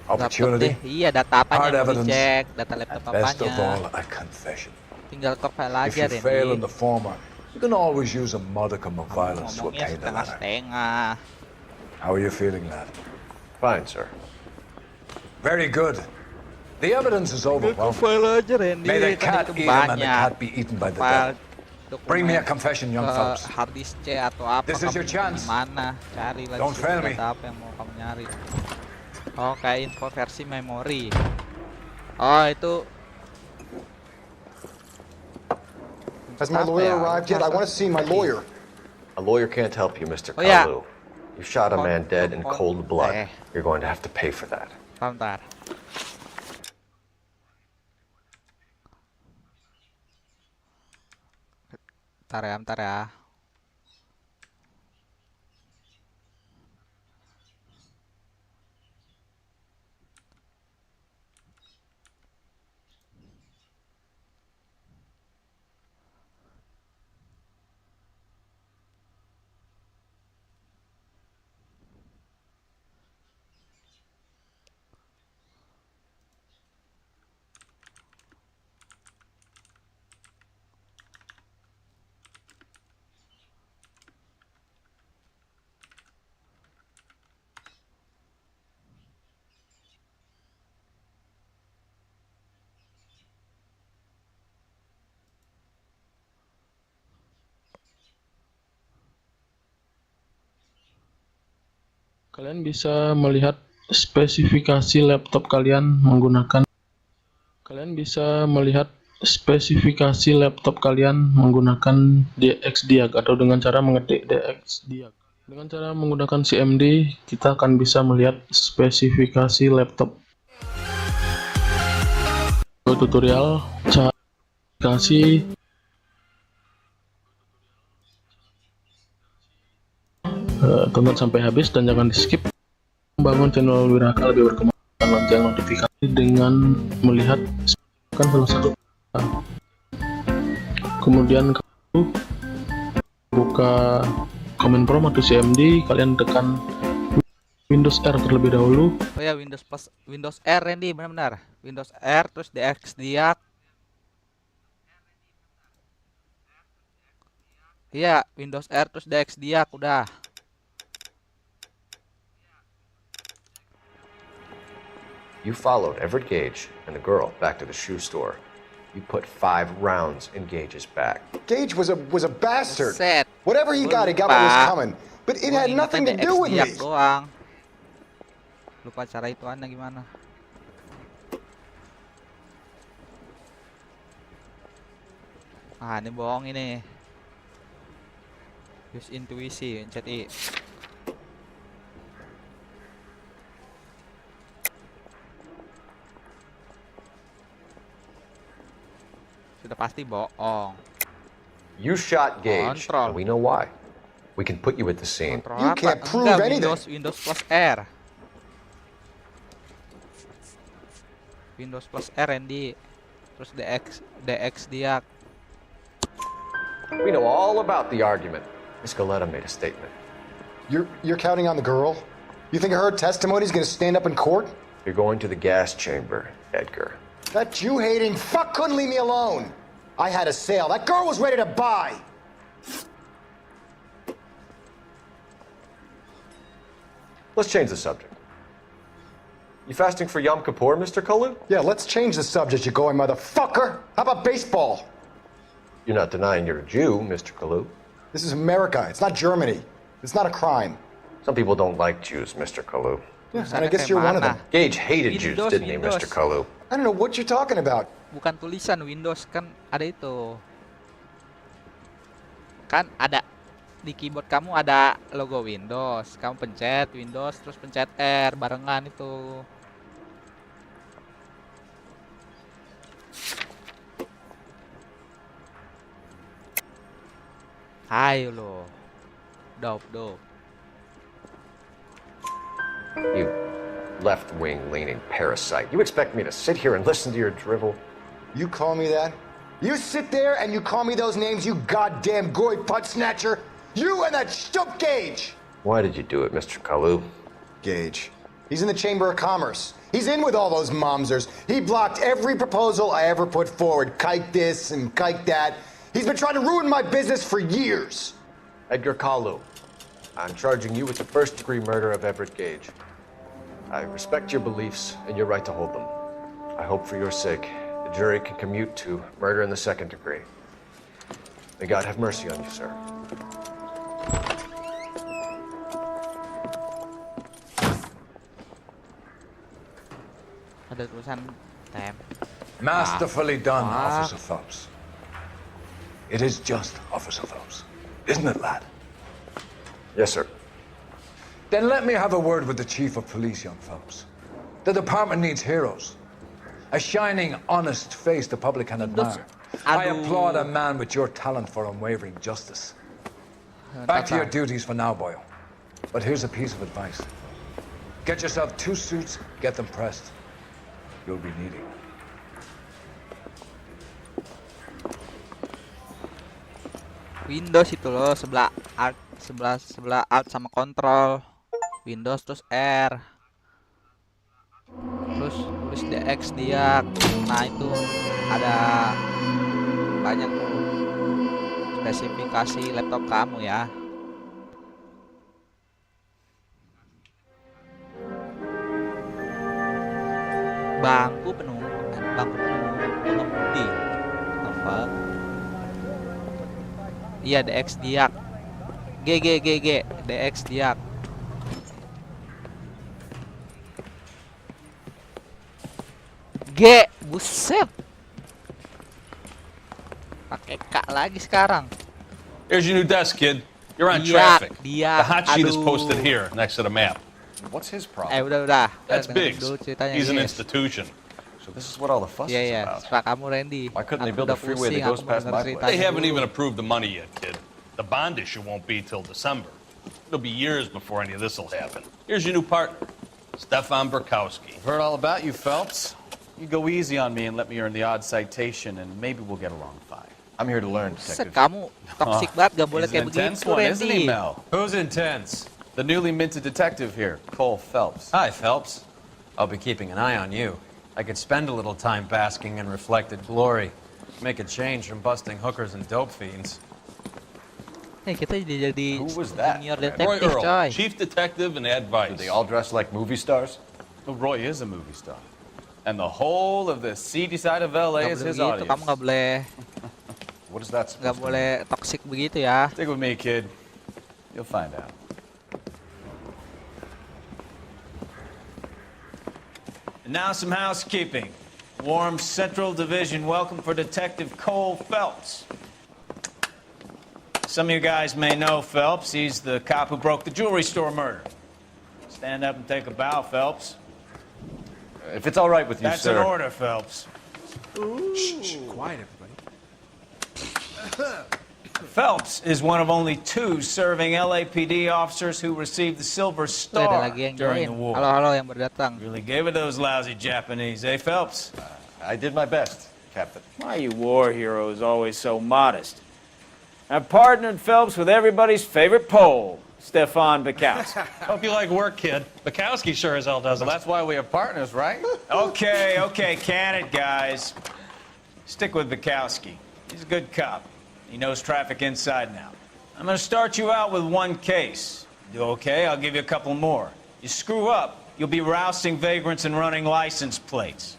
opportunity, Iya, data apanya hard yang mau evidence, dicek, data laptop and best of all, apanya. a confession. Tinggal kok file If aja, you fail in Randy. the former, you can always use a modicum of violence to Ngomongnya obtain the latter. setengah-setengah. How are you feeling, lad? Fine, sir. Very good. The evidence is overwhelming. File aja, Randy. May the Tadi cat itu eat him and the banyak. cat be eaten by the File devil. Bring me a confession, young Phelps. hard disk C atau apa? This is your kamu chance. Mana? Cari lagi Don't fail me. data apa yang mau kamu nyari. Oh, kayak info versi memori. Oh, itu. Has my lawyer arrived yet? I want to see my lawyer. A lawyer can't help you, Mr. Oh, yeah. Kalu. You shot a man dead in cold blood. You're going to have to pay for that. Bentar. Bentar ya. Kalian bisa melihat spesifikasi laptop kalian menggunakan spesifikasi laptop kalian menggunakan DXDiag atau dengan cara mengetik DXDiag. Dengan cara menggunakan CMD, kita akan bisa melihat spesifikasi laptop. Tutorial cara kasih tonton sampai habis dan jangan di skip. Membangun channel Wiraka lebih berkembang dan lonceng notifikasi dengan melihat kan salah satu. Kemudian kamu buka Command Prompt atau CMD, kalian tekan Windows R terlebih dahulu. Oh ya, Windows R, Randy, benar-benar Windows R terus DXDiag. Iya, Windows R terus DXDiag udah. You followed Everett Gage and the girl back to the shoe store. You put 5 rounds in Gage's back. Gage was a bastard. Set. Whatever he got what was coming. But it had nothing to do with me. Doang. Lupa cara ituannya gimana. Ah, ini bohong ini. Use intuisi, pencet I. Sudah pasti bohong. You shot Gage, Control. and we know why. We can put you at the scene. You can't prove anything. Windows plus R. Windows plus R, Randy. Terus DXDiag. We know all about the argument. Miss Galetta made a statement. You're counting on the girl? You think her testimony is going to stand up in court? You're going to the gas chamber, Edgar. That Jew-hating fuck couldn't leave me alone. I had a sale. That girl was ready to buy. Let's change the subject. You fasting for Yom Kippur, Mr. Kalu? Yeah, let's change the subject, you going motherfucker. How about baseball? You're not denying you're a Jew, Mr. Kalu. This is America. It's not Germany. It's not a crime. Some people don't like Jews, Mr. Kalu. Yeah, and I guess you're one of them. Gage hated Jews, didn't he, Mr. Kalu? I don't know what you're talking about. Bukan tulisan Windows, kan ada itu. Kan ada di keyboard kamu ada logo Windows. Kamu pencet Windows terus pencet R barengan itu. Ayo lo. Dope. You left-wing leaning parasite. You expect me to sit here and listen to your drivel? You call me that? You sit there and you call me those names, you goddamn goy putt snatcher? You and that stup Gage! Why did you do it, Mr. Kalu? Gage. He's in the Chamber of Commerce. He's in with all those momsers. He blocked every proposal I ever put forward. Kike this and kike that. He's been trying to ruin my business for years. Edgar Kalu, I'm charging you with the first-degree murder of Everett Gage. I respect your beliefs and your right to hold them. I hope for your sake the jury can commute to murder in the second degree. May God have mercy on you, sir. Ada tulisan tem. Masterfully done, Officer Phelps. It is just Officer Phelps, isn't it, lad? Yes, sir. Then let me have a word with the Chief of Police, young Phelps. The department needs heroes. A shining, honest face the public can admire. I applaud a man with your talent for unwavering justice. Back to your duties for now, Boyle. But here's a piece of advice. Get yourself 2 suits, get them pressed. You'll be needing. Windows itu loh, sebelah Alt sama Control. Windows terus R. Terus tulis DXDiag. Nah, itu ada banyak tuh spesifikasi laptop kamu ya. Bangku penuh pengemudi. Apa? Iya, DXDiag. G DXDiag. G, buset. Pakai K lagi sekarang. Here's your new desk, kid. You're on Diak, traffic. Diak, The hot sheet is aduh. posted here next to the map. What's his problem? Udah. That's Dengerin Biggs. dulu ceritanya, He's an yes. institution. So this is what all the fuss Iya, is iya. about. Setelah kamu, Randy. Why couldn't they Aku build a udah freeway that pusing, goes aku past mau my denger place? They ceritanya haven't dulu. even approved the money yet, kid. The bond issue won't be till December. It'll be years before any of this will happen. Here's your new partner, Stefan Burkowski. I've heard all about you, Phelps. You go easy on me and let me earn the odd citation, and maybe we'll get along fine. I'm here to learn, Set, detective. kamu toxic banget, gak boleh He's an kayak intense begitu, one, isn't he, Randy. Mel? Who's intense? The newly minted detective here, Cole Phelps. Hi, Phelps. I'll be keeping an eye on you. I could spend a little time basking in reflected glory. Make a change from busting hookers and dope fiends. Nih, kita jadi Who was that? junior Roy detektif, Earl, coy. chief detective and advice. Do they all dress like movie stars? Well, Roy is a movie star. And the whole of the seedy side of L.A. Gak is boleh his begitu, audience. kamu gak boleh What is that gak supposed to boleh toxic begitu ya. Stick with me, kid. You'll find out. And now some housekeeping. Warm Central Division welcome for Detective Cole Phelps. Some of you guys may know Phelps. He's the cop who broke the jewelry store murder. Stand up and take a bow, Phelps. If it's all right with you, That's sir. an order, Phelps. Shh, quiet, everybody. Phelps is one of only 2 serving LAPD officers who received the Silver Ada Star lagi yang during join. the war. Halo yang berdatang. Really gave it those lousy Japanese, eh, Phelps? I did my best, Captain. Why you war heroes always so modest? I've partnered Phelps with everybody's favorite Pole, Stefan Bukowski. Hope you like work, kid. Bukowski sure as hell doesn't. Well, that's why we have partners, right? Okay, can it, guys. Stick with Bukowski. He's a good cop. He knows traffic inside and out. I'm going to start you out with 1 case. Do okay, I'll give you a couple more. You screw up, you'll be rousting vagrants and running license plates.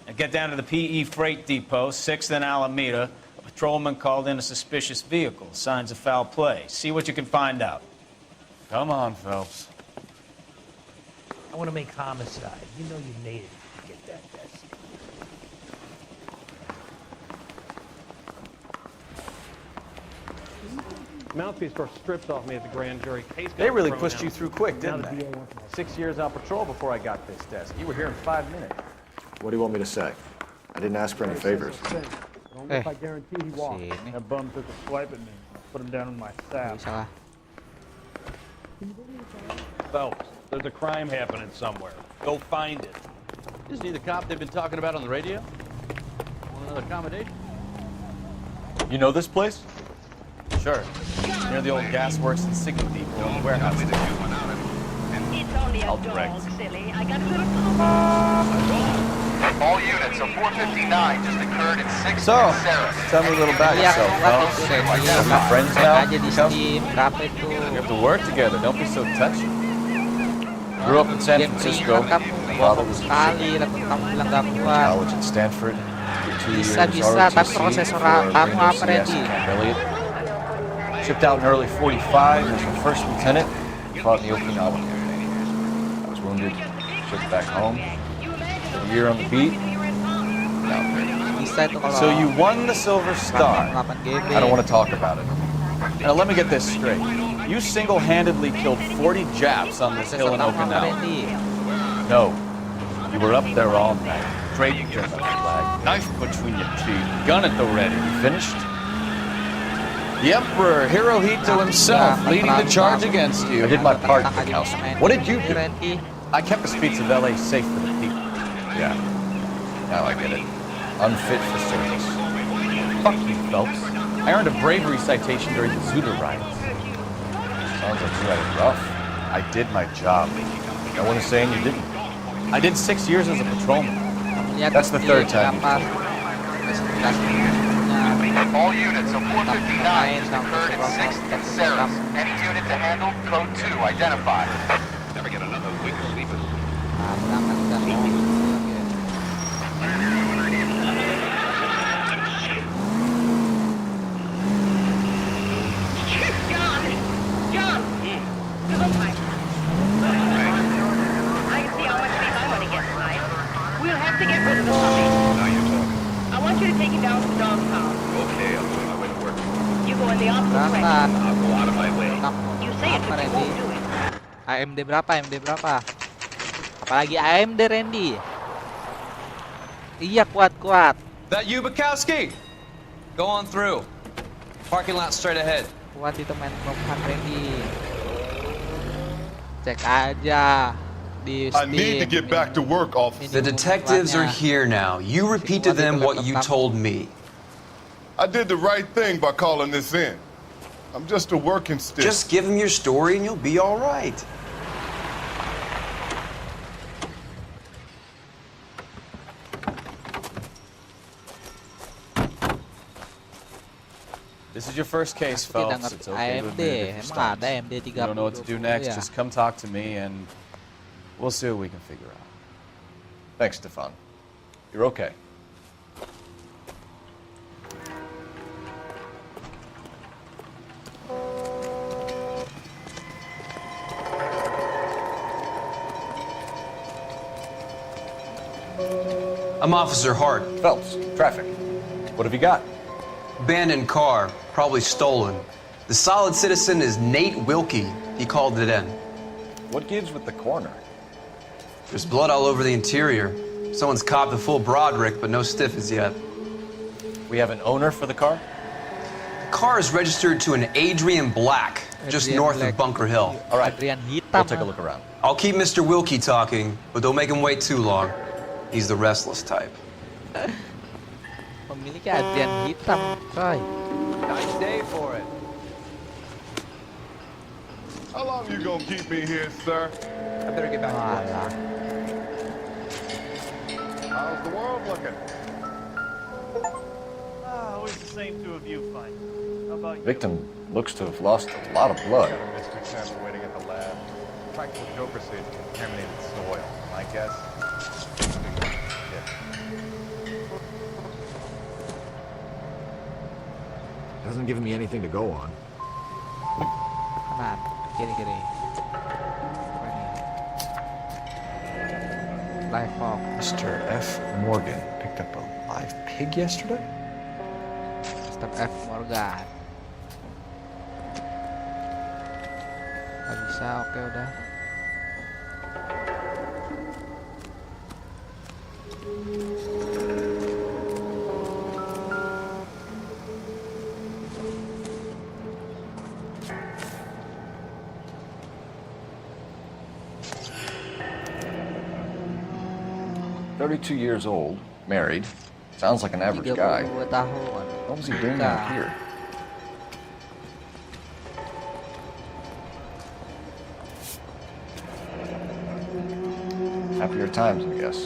Now get down to the PE Freight Depot, 6th and Alameda. A patrolman called in a suspicious vehicle. Signs of foul play. See what you can find out. Come on, Phelps. I want to make homicide. You know you made it to get that desk. Mouthpiece first stripped off me at the grand jury. Case got They really thrown pushed out. you through quick, Now didn't the they? DA wants my 6 years on patrol before I got this desk. You were here in 5 minutes. What do you want me to say? I didn't ask for any favors. Only if I guarantee he walked. Sini. That bum took a swipe at me. Put him down in my sap. Bisa lah. Phelps, there's a crime happening somewhere. Go find it. Isn't he the cop they've been talking about on the radio? Want another accommodation? You know this place? Sure. Near the old gas works and signal depot and the warehouse. It's only a I'll dog, direct. silly. I got a little All units, a 459 just occurred in 6th So, and Sarah. tell me a little about Iya, yourself, kuat Phelps. itu Randy. Are we friends Cek now? aja di Come. Steam, berapa itu? We have to work together. Don't be so touchy. Grew up in San Game Francisco. Freeman, kamu Father bohong was a sekali, shooter. lalu kamu bilang gak kuat. College at Stanford. 2 years Bisa, tapi ROTC prosesor for kamu Rainbow apa, CS Randy? at Camp Elliott. Shipped out in early 45 as a first lieutenant. Fought in the Okinawa War. I was wounded. Shipped back home. Did a year on the beat. Now I'm here. Bisa itu kalau So you won the Silver Star. 8 GB. I don't want to talk about it. Now let me get this straight. You single-handedly killed 40 Japs on this hill in Prosesor kamu apa, Okinawa. Randy? No. You were up there all night, draped in the flag, knife between your teeth, gun at the ready. You finished? The Emperor Hirohito himself leading the charge against you. I did my part, Bukowski. What did you do? Randy. I kept the streets of L.A. safe for the people. Yeah. Now I get it. Unfit for service. Fuck you, Phelps. I earned a bravery citation during the Zuda riots. Sounds like you had it rough. I did my job. No one is saying you didn't. I did 6 years as a patrolman. Kamu lihat That's the di third time you've gambar told spesifikasinya. All units, a 459 just occurred in 6th and Sarah. Any unit to handle, code 2, identified. Never get another week of sleeping. Berangkat udah mau. John! Gesundheit. I can see how much sleep I'm going to get tonight. We'll have to get rid of the puppy. I want you to take him down to the dog pound. Okay, I'll go my way to work. You go in the opposite direction. Berangkat. I'll go out of my way. You say it, Apa but you Randy? won't do it. AMD berapa? AMD berapa? Apalagi AMD Randy. Iya kuat-kuat. That you, Bukowski? Go on through. Parking lot straight ahead. Kuat itu main propan Randy. Cek aja di I need to Steam. get back to work, officer. The detectives are here now. You repeat to them what you told me. I did the right thing by calling this in. I'm just a working stick. Just give them your story and you'll be all right. This is your first case, Aku tidak Phelps. ngerti It's okay to AMD. admit it if you Emang ada stumble. AMD You don't know what to do 3020 next, ya? just come talk to me and we'll see what we can figure out. Thanks, Stefan. You're okay. I'm Officer Hart. Phelps, traffic. What have you got? Abandoned car, probably stolen. The solid citizen is Nate Wilkie. He called it in. What gives with the coroner? There's blood all over the interior. Someone's copped a full Broderick, but no stiff as yet. We have an owner for the car? The car is registered to an Adrian Black, just Adrian north Black. of Bunker Hill. All right, Adrian we'll hitam. take a look around. I'll keep Mr. Wilkie talking, but don't make him wait too long. He's the restless type. Pemiliknya Adrian hitam, coy. Nice day for it. How long you gonna keep me here, sir? I better get back to work. Malah. How's the world looking? Always the same two of you fight. How about you? Victim looks to have lost a lot of blood. Got a mystery sample waiting at the lab. Practical joker says contaminated soil. My guess? Hasn't given me anything to go on. Kanan, kiri. Live walk. Mr. F. Morgan picked up a live pig yesterday? Step F Morgan. Gak bisa, oke udah. $32 years old, married. Sounds like an average guy. 32 tahun. What was he doing out here? Happier times, I guess.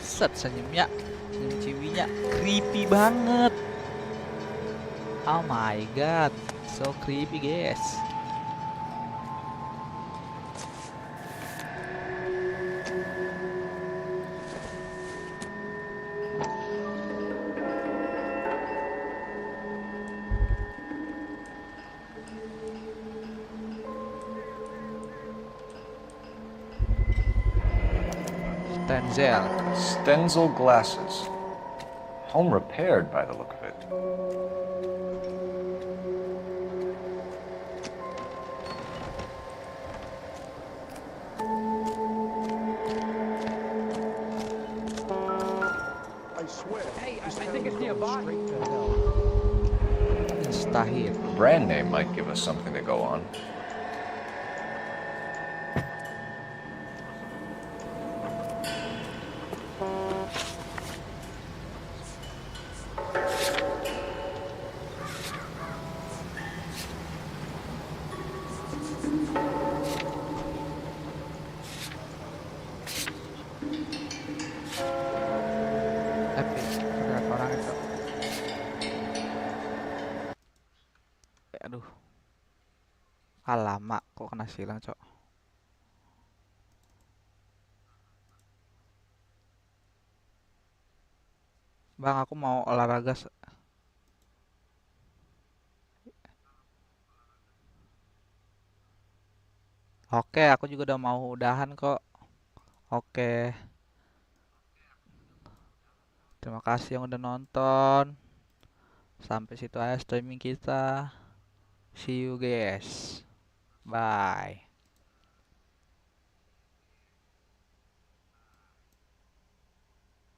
Set senyumnya, senyum ciwinya creepy banget. Oh my god, so creepy guys. Stenzel glasses. Home repaired by the look of it. I swear. Hey, I think it's nearby. Mustahil. The brand name might give us something to go on. Aduh, lama kok kena silang cok. Bang, aku mau olahraga. Oke, aku juga udah mau udahan kok. Oke. Terima kasih yang udah nonton. Sampai situ aja streaming kita. See you guys. Bye.